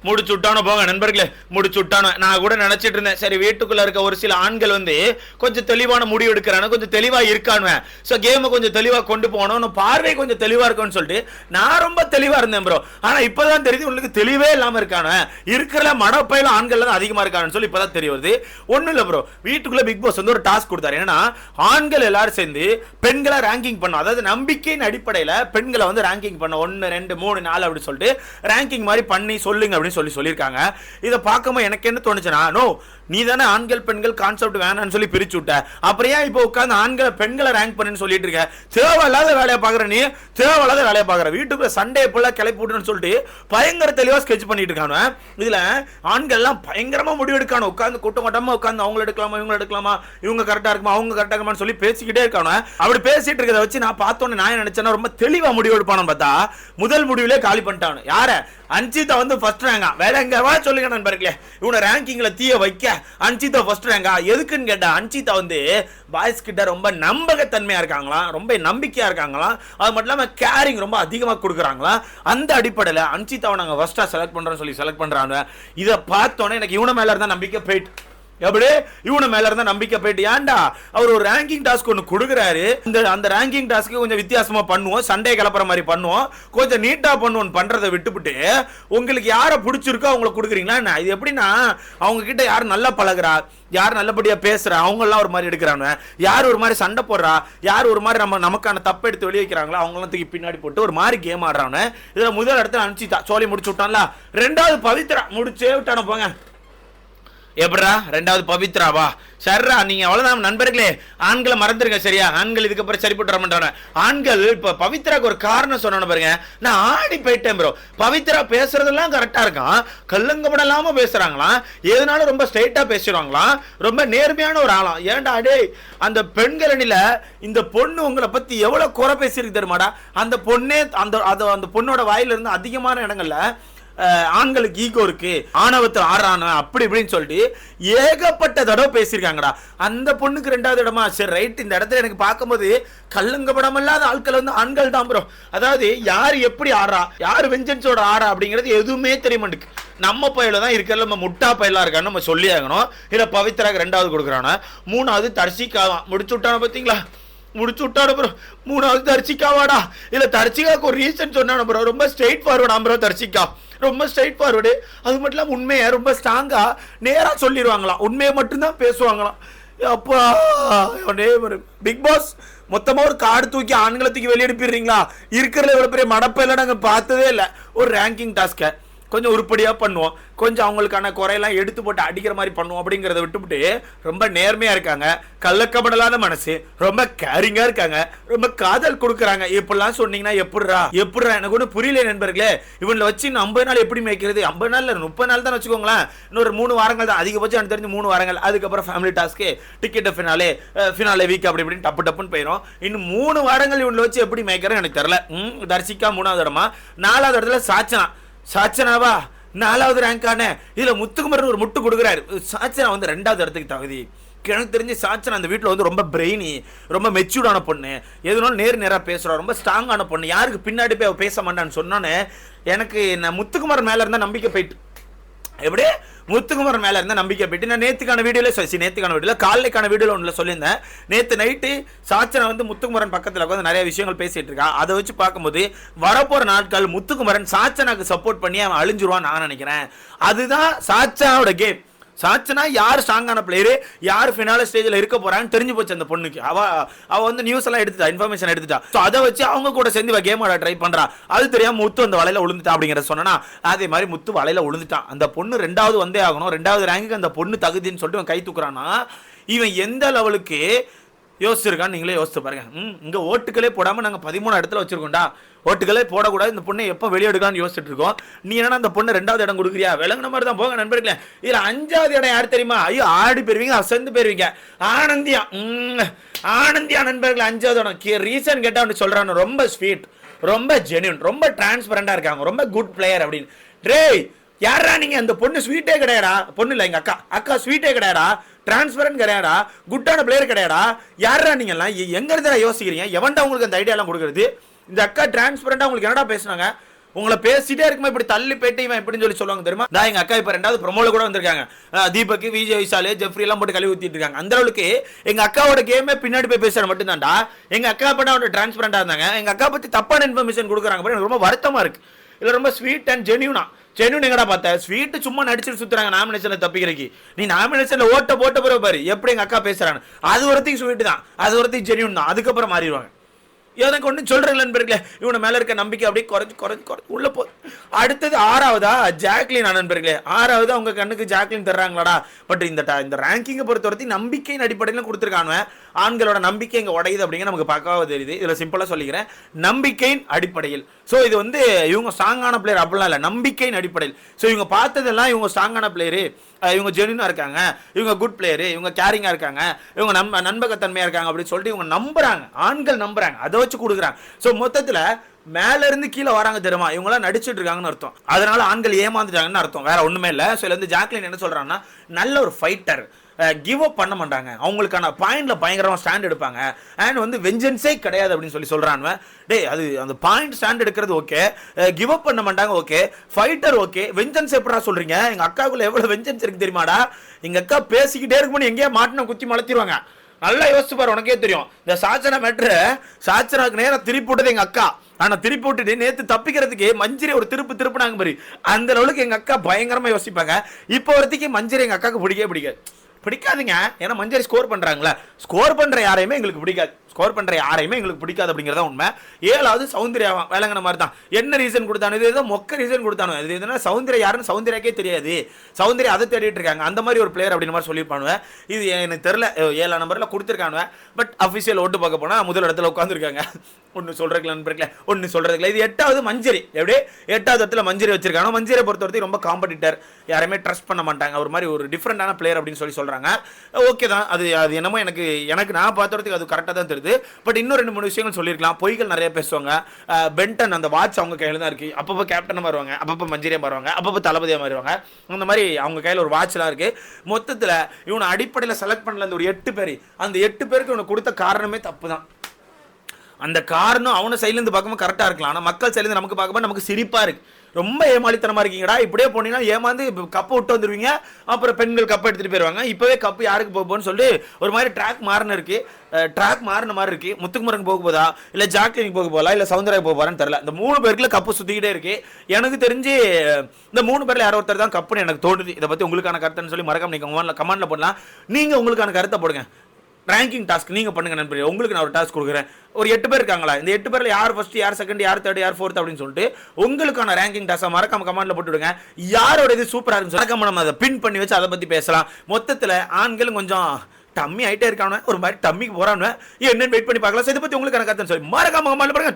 முடிச்சு விட்டானோ போங்க நண்பர்களே, முடிச்சு விட்டானோ. நான் கூட நினைச்சிட்டு இருந்தேன், சரி வீட்டுக்குள்ள இருக்க ஒரு சில ஆண்கள் வந்து கொஞ்சம் தெளிவான முடிவு எடுக்கிறானு, கொஞ்சம் தெளிவா இருக்கானு, சோ கேம கொஞ்சம் தெளிவா கொண்டு போகணும், பார்வை கொஞ்சம் தெளிவா இருக்கும்னு சொல்லிட்டு நான் ரொம்ப தெளிவா இருந்தேன் ப்ரோ. ஆனா இப்பதான் தெரியுது உங்களுக்கு தெளிவே இல்லாம இருக்கானு, இருக்கிற மடப்பையில ஆண்கள் தான் அதிகமா இருக்கானு சொல்லி இப்பதான் தெரிய வருது. ஒண்ணும் இல்ல ப்ரோ, வீட்டுக்குள்ள பிக் பாஸ் வந்து ஒரு டாஸ்க் கொடுத்தாரு. என்னன்னா ஆண்கள் எல்லாரும் சேர்ந்து பெண்களை ரேங்கிங் பண்ணும், அதாவது நம்பிக்கையின் அடிப்படையில பெண்களை வந்து ரேங்கிங் பண்ண 1 2 3 4 அப்படி சொல்லிட்டு ரேங்கிங் மாதிரி பண்ணி சொல்லுங்க அப்படின்னு சொல்லியிருக்காங்க. இதை பார்க்கும்போது எனக்கு என்ன தோணுச்சுன்னா, நோ நீ தானே ஆண்கள் பெண்கள் கான்செப்ட் வேணாம்னு சொல்லி பிரிச்சு விட்ட, அப்புறம் ஏன் இப்போ உட்காந்து ஆண்களை பெண்களை ரேங்க் பண்ணுன்னு சொல்லிட்டு இருக்க? தேவையில்லாத வேலையை பார்க்குற நீ, தேவையில்லாத வேலையை பார்க்குற, வீட்டுக்குள்ள சண்டே எப்பெல்லாம் கிளப்பி விட்டுன்னு சொல்லிட்டு பயங்கர தெளிவாக ஸ்கெட்ச் பண்ணிட்டு இருக்கானு. இதுல ஆண்கள்லாம் பயங்கரமா முடிவு எடுக்கானு, உட்காந்து கூட்டம் கூட்டமா உட்காந்து அவங்கள எடுக்கலாமா இவங்க எடுக்கலாமா, இவங்க கரெக்டா இருக்குமா அவங்க கரெக்டா இருக்குமான்னு சொல்லி பேசிக்கிட்டே இருக்கானு. அப்படி பேசிட்டு இருக்கிறத வச்சு நான் பார்த்தோன்னு நான் நினைச்சேன்னா ரொம்ப தெளிவா முடிவு எடுப்பானு பார்த்தா முதல் முடிவுலே காலி பண்ணிட்டானு. யார? அன்சிதா வந்து ஃபர்ஸ்ட் ரேங்கா. வேற எங்கவா சொல்லுங்க நண்பர்களே, இவனை ரேங்கிங்ல தீய வைக்க அன்சிதா ஃபர்ஸ்ட் ரேங்கா. எதுக்குன்னு கேட்டா அன்சிதா வந்து பாய்ஸ் கிட்ட ரொம்ப நம்பகத்தன்மையா இருக்காங்களா, ரொம்ப நம்பிக்கையா இருக்காங்களா, அது மட்டும் இல்லாம கேரிங் ரொம்ப அதிகமா கொடுக்குறாங்களா. அந்த அடிப்படையில் அன்சிதாவை நாங்க ஃபர்ஸ்டா செலக்ட் பண்றோம்னு சொல்லி செலக்ட் பண்றாங்க. இதை பார்த்தோன்னே எனக்கு இவன மேல இருந்தா நம்பிக்கை போயிட்டு, எப்படி இவன மேல இருந்தா நம்பிக்கை போயிட்டு, ஏன்டா அவர் ஒரு ரேங்கிங் டாஸ்க் ஒன்று கொடுக்குறாரு, அந்த ரேங்கிங் டாஸ்க்கு கொஞ்சம் வித்தியாசமா பண்ணுவோம், சண்டே கிளப்புற மாதிரி பண்ணுவோம், கொஞ்சம் நீட்டா பண்ணுவோம் பண்றதை விட்டுவிட்டு உங்களுக்கு யாரை பிடிச்சிருக்கோ அவங்களை கொடுக்குறீங்களா? இது எப்படின்னா அவங்க கிட்ட யார் நல்லா பழகுறா, யார் நல்லபடியா பேசுறா அவங்கெல்லாம் ஒரு மாதிரி எடுக்கிறாங்க, யார் ஒரு மாதிரி சண்டை போடுறா, யார் ஒரு மாதிரி நமக்கான தப்பு எடுத்து வெளியே வைக்கிறாங்களோ அவங்களாம் தூக்கி பின்னாடி போட்டு ஒரு மாதிரி கேம் ஆடுறாங்க. இதுல முதல் இடத்துல அனுப்பிச்சிட்டா சோழி முடிச்சு விட்டான்ல, ரெண்டாவது பவித்ரா முடிச்சே விட்டான போங்க. எப்படா ரெண்டாவது பவித்ராவா? சரிடா, நீங்க அவ்வளவுதான் நண்பர்களே, ஆண்களை மறந்துருங்க சரியா, ஆண்கள் இதுக்கப்புறம் சரிப்பட்டு வர மாட்டாங்க. ஆண்கள் இப்ப பவித்ராக்கு ஒரு காரணம் சொன்ன பாருங்க, நான் ஆடி போயிட்டேன் ப்ரோ. பவித்ரா பேசுறதெல்லாம் கரெக்டா இருக்கான், கல்லங்கப்படலாம பேசுறாங்களாம், எதுனாலும் ரொம்ப ஸ்ட்ரைட்டா பேசுறாங்களாம், ரொம்ப நேர்மையான ஒரு ஆளாம். ஏன்டா அடே அந்த பெண்கள் அணில இந்த பொண்ணு உங்களை பத்தி எவ்வளவு குறை பேசியிருக்கு தெரியுமாடா? அந்த பொண்ணே அந்த பொண்ணோட வாயில இருந்து அதிகமான இடங்கள்ல ஆண்களுக்கு ஈகோ இருக்கு, ஆணவத்தை ஆறான அப்படி இப்படின்னு சொல்லிட்டு ஏகப்பட்ட தடவை பேசியிருக்காங்கடா. அந்த பொண்ணுக்கு ரெண்டாவது இடமா? சரி ரைட், இந்த இடத்துல எனக்கு பார்க்கும்போது கல்லுங்கப்படம் இல்லாத ஆட்கள் வந்து ஆண்கள் தான் ப்ரோ. அதாவது யார் எப்படி ஆறா, யார் வெஞ்சன்ஸோட ஆறா அப்படிங்கிறது எதுவுமே தெரிய மாட்டேங்குது. நம்ம பயில தான் இருக்கிற நம்ம முட்டா பயிலா இருக்கான்னு நம்ம சொல்லி ஆகணும். இல்ல பவித்ராக்கு ரெண்டாவது கொடுக்குறானா, மூணாவது தர்ஷிகாவா முடிச்சு விட்டான பார்த்தீங்களா, முடிச்சு விட்டான ப்ரோ. மூணாவது தர்ஷிகாவாடா. இல்ல தர்ஷிகாவுக்கு ஒரு ரீசன் சொன்னான ப்ரோ, ரொம்ப ஸ்ட்ரெயிட் ஃபார்வர்ட் ப்ரோ தர்ஷிகா, ரொம்ப ஸ்ட்ரைட் ஃபார்வர்டு. அது மட்டும் இல்லாமல் உண்மையை ரொம்ப ஸ்ட்ராங்கா நேரா சொல்லிடுவாங்களாம், உண்மையை மட்டும்தான் பேசுவாங்களாம். அப்பா பிக் பாஸ் மொத்தமா ஒரு கார்டு தூக்கி ஆண்களை தூக்கி வெளியெடுப்பிடுறீங்களா? இருக்கிறதுல எவ்வளவு பெரிய மடப்பெல்லாம் நாங்க பார்த்ததே இல்லை. ஒரு ரேங்கிங் டாஸ்க கொஞ்சம் உருப்படியா பண்ணுவோம், கொஞ்சம் அவங்களுக்கான குறையெல்லாம் எடுத்து போட்டு அடிக்கிற மாதிரி பண்ணுவோம் அப்படிங்கிறத விட்டுவிட்டு ரொம்ப நேர்மையா இருக்காங்க, கள்ளக்கப்படலாத மனசு, ரொம்ப கேரிங்கா இருக்காங்க, ரொம்ப காதல் கொடுக்குறாங்க. இப்படிலாம் சொன்னீங்கன்னா எப்படிரா எனக்கு ஒன்றும் புரியல நண்பர்களே. இவங்களை வச்சு 50 நாள் எப்படி மேய்க்கிறது? 50 நாள் 30 நாள் தான் வச்சுக்கோங்களேன், இன்னொரு 3 வாரங்கள் தான் அதிகபட்சம், எனக்கு தெரிஞ்சு 3 வாரங்கள். அதுக்கப்புறம் family task, ticket finale week அப்படி இப்படின்னு டப்புன்னு போயிடும். இன்னும் 3 வாரங்கள் இவங்களை வச்சு எப்படி மேய்க்கிறேன்னு எனக்கு தெரியல. தர்ஷிகா 3வது இடமா, 4வது இடத்துல சாச்சனாவா 4வது ரேங்கான. இதுல முத்துக்குமரன் ஒரு முட்டு கொடுக்குறாரு, சாச்சனா வந்து 2வது இடத்துக்கு தகுதி. எனக்கு தெரிஞ்சு சாச்சனா அந்த வீட்டில் வந்து ரொம்ப பிரெயினி, ரொம்ப மெச்சூர்டான பொண்ணு, எதுனாலும் நேராக பேசுகிறா, ரொம்ப ஸ்ட்ராங்கான பொண்ணு, யாருக்கு பின்னாடி போய் பேச மாட்டான்னு சொன்னோன்னே எனக்கு நான் முத்துக்குமரன் மேலே இருந்தால் நம்பிக்கை போயிட்டு, எப்படி முத்துக்குமரன் மேல இருந்த நம்பிக்கை போயிட்டு நான் நேத்துக்கான வீடியோல காலைக்கான வீடியோல ஒன்றுல சொல்லியிருந்தேன். நேத்து நைட்டு சாச்சனை வந்து முத்துக்குமரன் பக்கத்துல உட்காந்து நிறைய விஷயங்கள் பேசிட்டு இருக்கா. அதை வச்சு பார்க்கும்போது வரப்போற நாட்கள் முத்துக்குமரன் சாச்சனாக்கு சப்போர்ட் பண்ணி அவன் அழிஞ்சிருவான் நான் நினைக்கிறேன். அதுதான் சாச்சனாவோட கேம். சாச்சனா யார் ஸ்ட்ராங்கான பிளேயரு, யார் ஃபினால ஸ்டேஜில் இருக்க போறான்னு தெரிஞ்சு போச்சு அந்த பொண்ணுக்கு. அவ வந்து நியூஸ் எல்லாம் எடுத்துட்டா, இன்ஃபர்மேஷன் எடுத்துட்டா. ஸோ அதை வச்சு அவங்க கூட சேர்ந்து கேம் ஆட ட்ரை பண்றா. அது தெரியாம முத்து அந்த வலையில விழுந்துட்டா அப்படிங்கிற சொன்னா, அதே மாதிரி முத்து வலையில விழுந்துட்டான். அந்த பொண்ணு 2வது வந்தே ஆகணும், 2வது ரேங்குக்கு அந்த பொண்ணு தகுதின்னு சொல்லிட்டு இவன் கை தூக்குறான்னா இவன் எந்த லெவலுக்கு யோசிச்சிருக்கான்னு நீங்களே யோசிச்சு பாருங்க. இங்க ஓட்டுகளே போடாம நாங்க 13 இடத்துல வச்சிருக்கோம்டா, ஓட்டுகளே போடக்கூடாது, இந்த பொண்ணை எப்போ வெளியெடுக்கலாம்னு யோசிச்சுட்டு இருக்கோம். நீ என்ன அந்த பொண்ணு 2வது இடம் கொடுக்குறியா? விளங்குன மாதிரி தான் போங்க நண்பர்களே. இதுல 5வது இடம் யார் தெரியுமா? ஐயோ ஆடி போயிருவீங்க, அசந்து போயிருவீங்க. ஆனந்தியா நண்பர்கள் 5வது இடம். ரீசன் கேட்டா அவனு சொல்றான், ரொம்ப ஸ்வீட், ரொம்ப ஜென்யூன், ரொம்ப டிரான்ஸ்பரண்டா இருக்காங்க, ரொம்ப குட் பிளேயர் அப்படின்னு. டேய் யாரா நீங்க? அந்த பொண்ணு ஸ்வீட்டே கிடையாடா, பொண்ணு இல்லை எங்க அக்கா ஸ்வீட்டே கிடையாடா, டிரான்ஸ்பரண்ட் கிடையாடா, குட்டான பிளேயர் கிடையாடா. யாரா நீங்க எல்லாம் எங்க இருந்தா யோசிக்கிறீங்க? எவன்டா உங்களுக்கு அந்த ஐடியா எல்லாம் கொடுக்குறது? இந்த அக்கா டிரான்ஸ்பரண்டா உங்களுக்கு என்னடா பேசுனாங்க? உங்களை பேசிட்டே இருக்குமா இப்படி தள்ளி பேட்டி இவன் எப்படின்னு சொல்லி சொல்லுவாங்க தெரியுமா? எங்க அக்கா இப்ப 2வது ப்ரோமோல கூட வந்திருக்காங்க. தீபக், விஜய் விஷால், ஜெஃப்ரி எல்லாம் போட்டு கழுவி ஊத்திட்டு இருக்காங்க. அந்த அளவுக்கு எங்க அக்காவோட கேமே பின்னாடி போய் பேசுற மட்டும் தான்டா. எங்க அக்கா பண்ண அவரோட டிரான்ஸ்பரண்டா இருந்தாங்க. எங்க அக்கா பத்தி தப்பான இன்ஃபர்மேஷன் கொடுக்குறாங்க. எனக்கு ரொம்ப வருத்தமா இருக்கு. இல்ல ரொம்ப ஸ்வீட் அண்ட் ஜென்யூனா. ஜென்யூன் எங்கடா பார்த்த? ஸ்வீட் சும்மா நடிச்சுட்டு சுத்துறாங்க நாமினேஷன்ல தப்பிக்கிறதுக்கு. நீ நாமினேஷன்ல ஓட்ட போட்ட பிறகு பாரு எப்படி எங்க அக்கா பேசுறாங்க. அது ஒருத்தையும் ஸ்வீட் தான், அது ஒருத்தையும் ஜென்யூன் தான். அதுக்கப்புறம் மாறிடுவாங்க. எனக்கு ஒன்றும் சொல்றேன் நண்பர்களே, இவனை மேல இருக்க நம்பிக்கை அப்படியே குறைஞ்சு உள்ள போகுது. அடுத்தது 6வதா ஜாக்லின் நண்பர்களே. 6வது அவங்க கண்ணுக்கு ஜாக்லின் தர்றாங்களாடா. பட் இந்த ரேங்கிங்கை பொறுத்தவரைக்கும் நம்பிக்கையின் அடிப்படையில் கொடுத்துருக்காங்க. ஆண்களோட நம்பிக்கை இங்க உடையுது அப்படிங்கிற நமக்கு பார்க்காம தெரியுது. இதுல சிம்பிளா சொல்லிக்கிறேன், நம்பிக்கையின் அடிப்படையில். ஸோ இது வந்து இவங்க ஸ்ட்ராங்கான பிளேயர் அப்படிலாம் இல்லை, நம்பிக்கையின் அடிப்படையில். ஸோ இவங்க பார்த்ததெல்லாம் இவங்க ஸ்ட்ராங்கான பிளேயரு, இவங்க ஜெனுனா இருக்காங்க, இவங்க குட் பிளேயரு, இவங்க கேரிங்கா இருக்காங்க, இவங்க நண்பகத்தன்மையா இருக்காங்க அப்படின்னு சொல்லிட்டு இவங்க நம்புறாங்க. ஆண்கள் நம்புறாங்க, அதை வச்சு கொடுக்குறாங்க. ஸோ மொத்தத்தில் மேல இருந்து கீழே வராங்க தெரியுமா, இவங்களாம் நடிச்சுட்டு இருக்காங்கன்னு அர்த்தம். அதனால ஆண்கள் ஏமாந்துட்டாங்கன்னு அர்த்தம், வேற ஒண்ணுமே இல்லை. ஸோ வந்து ஜாக்லின் என்ன சொல்றாங்கன்னா, நல்ல ஒரு ஃபைட்டர், கிவ் அப் பண்ண மாட்டாங்க, அவங்களுக்கான பாயிண்ட்ல பயங்கரமா ஸ்டாண்ட் எடுப்பாங்க, அண்ட் வந்து வெஞ்சன்ஸே கிடையாது அப்படின்னு சொல்றாங்க. டே அது அந்த பாயிண்ட் ஸ்டாண்ட் எடுக்கிறது ஓகே, கிவ் அப் பண்ண மாட்டாங்க ஓகே, ஃபைட்டர் ஓகே, வெஞ்சன்ஸ் எப்படா சொல்றீங்க? எங்க அக்காவுக்குள்ள எவ்வளவு வெஞ்சன்ஸ் இருக்கு தெரியுமாடா? எங்க அக்கா பேசிக்கிட்டே இருக்கும்போது எங்கேயா மாட்டின குத்தி மலத்திடுவாங்க. நல்லா யோசிச்சு பாரு, உனக்கே தெரியும். இந்த சாச்சனா மேட்ரு, சாச்சனாக்கு நேரம் திருப்பி விட்டது எங்க அக்கா. ஆனா திருப்பி விட்டுட்டு நேத்து தப்பிக்கிறதுக்கு மஞ்சரி ஒரு திருப்புனாங்க பாரு. அந்த அளவுக்கு எங்க அக்கா பயங்கரமா யோசிப்பாங்க. இப்போ ஒருத்திக்கு மஞ்சரி எங்க அக்காவுக்கு பிடிக்காதுங்க. ஏன்னா மஞ்சரி ஸ்கோர் பண்றாங்களா, ஸ்கோர் பண்ற யாரையுமே எங்களுக்கு பிடிக்காது, ஸ்கோர் பண்ற யாரையுமே எங்களுக்கு பிடிக்காது அப்படிங்கிறதா உண்மை. 7வது சௌந்தர்யா வேலைங்கிற மாதிரி தான். என்ன ரீசன் கொடுத்தானு, இது ஏதோ மொக்க ரீசன் கொடுத்தானு. இது எதுனா சௌந்தர்யா யாருன்னு சௌந்தர்யாக்கே தெரியாது, சௌந்தர்யா அதை தேடிட்டு இருக்காங்க. அந்த மாதிரி ஒரு பிளேயர் அப்படின்னு மாதிரி சொல்லியிருப்பானுவ. இது எனக்கு தெரியல, 7ஆம் நம்பர்ல கொடுத்துருக்கானுவ. பட் அஃபிஷியல் ஓட்டு பார்க்க போனா முதல் இடத்துல உட்காந்துருக்காங்க. ஒன்னு சொல்றதுல நண்பர்களே, ஒன்னு சொல்றதுல. இது 8வது மஞ்சரி, எப்படி 8வது இடத்துல மஞ்சரி வச்சிருக்காங்க. மஞ்சரியை பொறுத்தவரைக்கும் ரொம்ப காம்படிட்டர், யாருமே ட்ரஸ்ட் பண்ண மாட்டாங்க, ஒரு மாதிரி ஒரு டிஃப்ரெண்டான பிளேயர் அப்படின்னு சொல்றாங்க. ஓகே தான், அது என்னமோ எனக்கு நான் பார்த்தவரைக்கும் அது கரெக்டாக தான் தெரியுது. பட் இன்னும் 2-3 விஷயங்கள் சொல்லியிருக்கலாம். பொய்கள் நிறைய பேசுவாங்க. பென்டன் அந்த வாட்ச் அவங்க கையில் தான் இருக்கு. அப்பப்போ கேப்டனாக மாறுவாங்க, அப்பப்போ மஞ்சரியா மாறுவாங்க, அப்பப்போ தளபதியாக மாறுவாங்க. அந்த மாதிரி அவங்க கையில் ஒரு வாட்ச்லாம் இருக்கு. மொத்தத்தில் இவனை அடிப்படையில் செலக்ட் பண்ணல அந்த ஒரு 8 பேர், அந்த 8 பேருக்கு இவனை கொடுத்த காரணமே தப்பு தான். அந்த காரணம் அவனை சைட்லேருந்து பார்க்கும்போது கரெக்டாக இருக்கலாம், ஆனால் மக்கள் சைட்லேருந்து நமக்கு பார்க்கும்போது நமக்கு சிரிப்பாக இருக்கு. ரொம்ப ஏமாளித்தனமா இருக்கீங்கடா, இப்படியே போனீங்கன்னா ஏமாந்து கப்பை விட்டு வந்துருவீங்க, அப்புறம் பெண்கள் கப்பை எடுத்துட்டு போயிருவாங்க. இப்பவே கப்பு யாருக்கு போகும்போன்னு சொல்லிட்டு ஒரு மாதிரி ட்ராக் மாறின இருக்கு, ட்ராக் மாறின மாதிரி இருக்கு. முத்துக்குமரன் போக போதா, இல்ல ஜாக்லின் போக போகலாம், இல்ல சௌந்தர்யா போக போறான்னு தெரியல. இந்த 3 பேருக்குள்ள கப்பு சுத்திக்கிட்டே இருக்கு. எனக்கு தெரிஞ்சு இந்த 3 பேர்ல யாரோ ஒருத்தர் தான் கப்புன்னு எனக்கு தோணுது. இதை பத்தி உங்களுக்கான கருத்துன்னு சொல்லி மறக்காம நீங்க கமெண்ட்ல போடலாம். நீங்க உங்களுக்கான கருத்தை போடுங்க. ரேங்கிங் டாஸ்க் நீங்க பண்ணுங்க நண்பர்களே. உங்களுக்கு நான் ஒரு டாஸ்க் கொடுக்குறேன். ஒரு 8 பேர் இருக்காங்களா, இந்த 8 பேர்ல யார் ஃபர்ஸ்ட், யார் செகண்ட், யார் தேர்ட், யார் ஃபோர்த் அப்படின்னு சொல்லிட்டு உங்களுக்கான ரேங்கிங் டாஸ்க் மறக்காம கமெண்ட்ல போட்டு விடுங்க. யாரோட இது சூப்பரா இருக்கு மறக்காம நம்ம அதை பின் பண்ணி வச்சு அதை பத்தி பேசலாம். மொத்தத்துல ஆண்களும் கொஞ்சம் டம்மி ஆயிட்டே இருக்கானு, ஒரு மாதிரி டம்மிக்கு போறானு என்னன்னு வெயிட் பண்ணி பார்க்கலாம். இதை பத்தி உங்களுக்கு கருத்துன்னு சொல்லி மறக்காம கமெண்ட்ல போடுங்க.